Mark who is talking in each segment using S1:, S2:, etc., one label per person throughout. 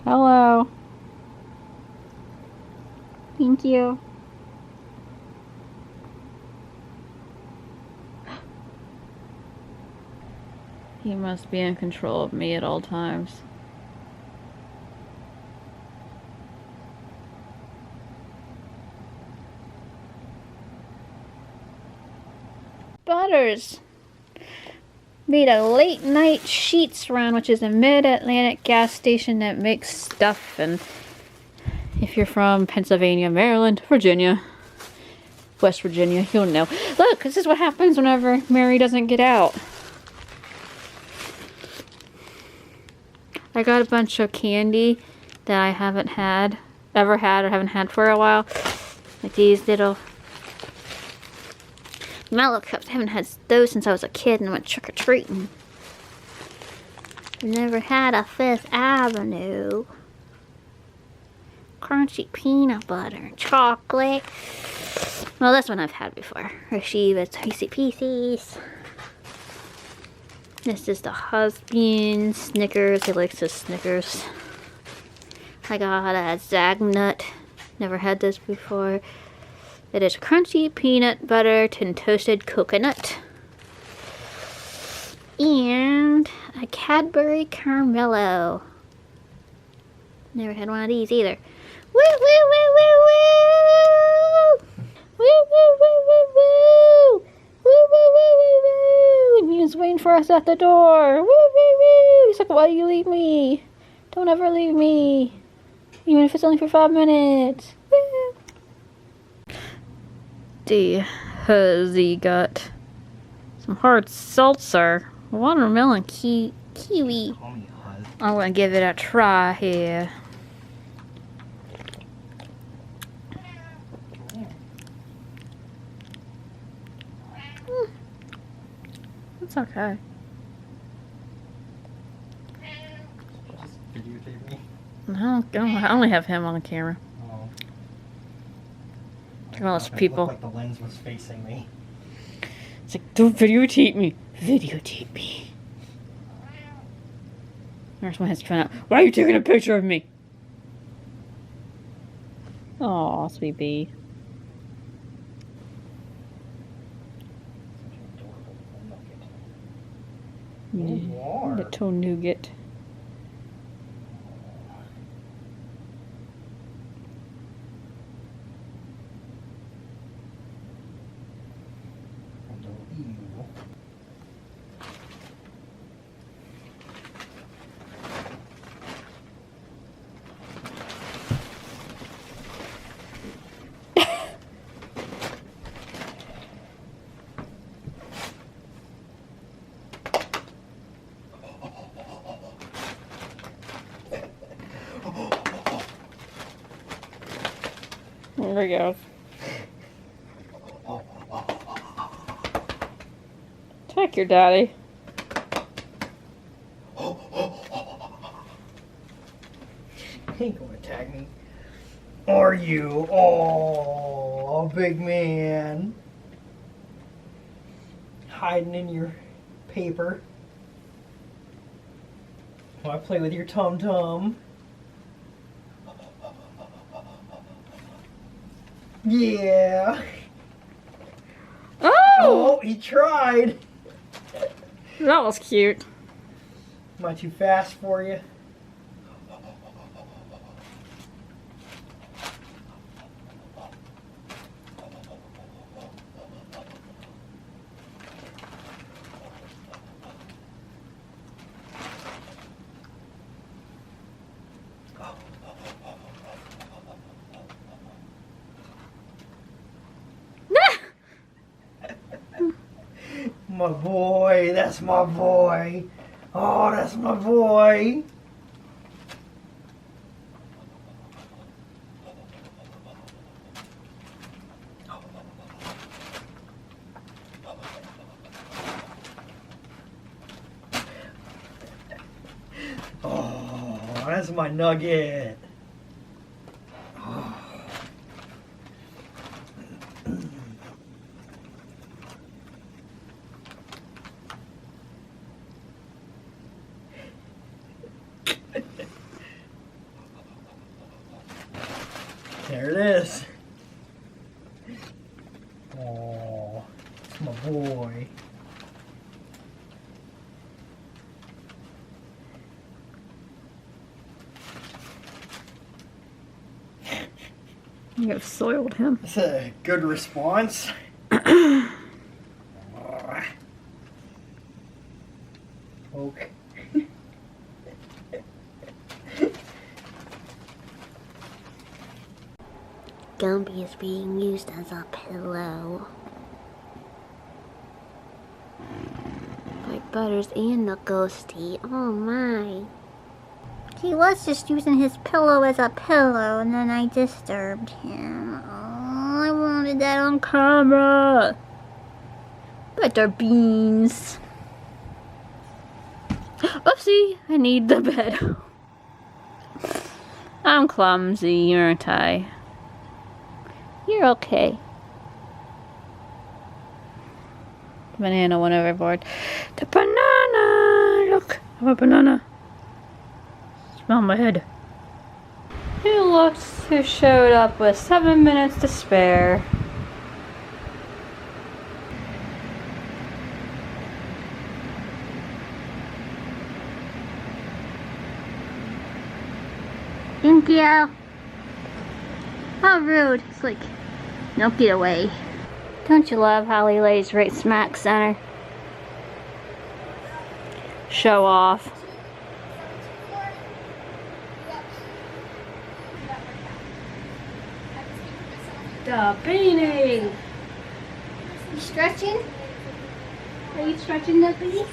S1: Hello. Thank you. He must be in control of me at all times. Butters made a late night sheets run, which is a mid-Atlantic gas station that makes stuff. And if you're from Pennsylvania, Maryland, Virginia, West Virginia, you'll know. Look, this is what happens whenever Mary doesn't get out. I got a bunch of candy that I haven't ever had or haven't had for a while. Like these little Mallow cups. I haven't had those since I was a kid and went trick-or-treating. Never had a Fifth Avenue. Crunchy peanut butter and chocolate. Well, this one I've had before. Rashiva's Tasty Pieces. This is the husband Snickers. He likes his Snickers. I got a Zagnut. Never had this before. It is crunchy peanut butter and toasted coconut. And a Cadbury Caramello. Never had one of these either. Woo woo woo woo woo! Woo woo woo woo woo! Woo woo woo woo woo! He was waiting for us at the door. Woo woo woo! He's like, why do you leave me? Don't ever leave me. Even if it's only for 5 minutes. Woo! He got some hard seltzer, watermelon, kiwi. I'm gonna give it a try here. It's okay. I only have him on the camera. All those people.
S2: Like the lens was facing me.
S1: It's like, don't videotape me. Videotape me. There's my head's trying out. Why are you taking a picture of me? Aw, sweet bee. Little nougat. There we go. Attack your daddy.
S2: He ain't gonna attack me. Are you? Oh, big man. Hiding in your paper. While I play with your tum-tum. Yeah. Oh, he tried.
S1: That was cute.
S2: Am I too fast for you? My boy, that's my boy. Oh, that's my boy. Oh, that's my nugget. There it is. Oh, it's my boy.
S1: You have soiled him.
S2: That's a good response. Okay.
S1: Gumby is being used as a pillow by Butters and the ghosty. Oh my. He was just using his pillow as a pillow and then I disturbed him. Oh, I wanted that on camera. Butter beans. Oopsie, I need the bed. I'm clumsy, aren't I? You're okay. Banana went overboard. The banana! Look, I have a banana. Smell my head. Who showed up with 7 minutes to spare. Thank you. How rude. It's like, no, get away. Don't you love how he lays right smack center? Show off. The beanie! You stretching? Are you stretching the beanie?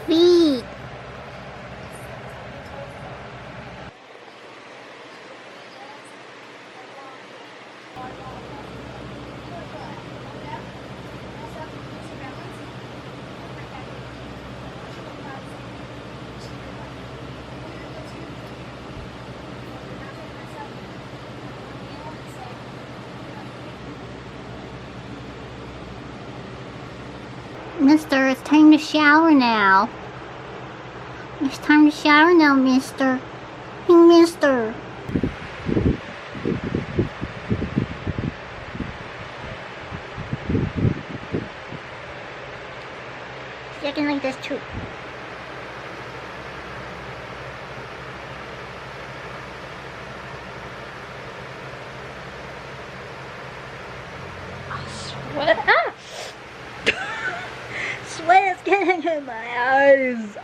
S1: Feet. Mister, it's time to shower now. It's time to shower now, mister. Hey, mister. You're acting like this too. Sweat. Ah! Sweat is getting in my eyes.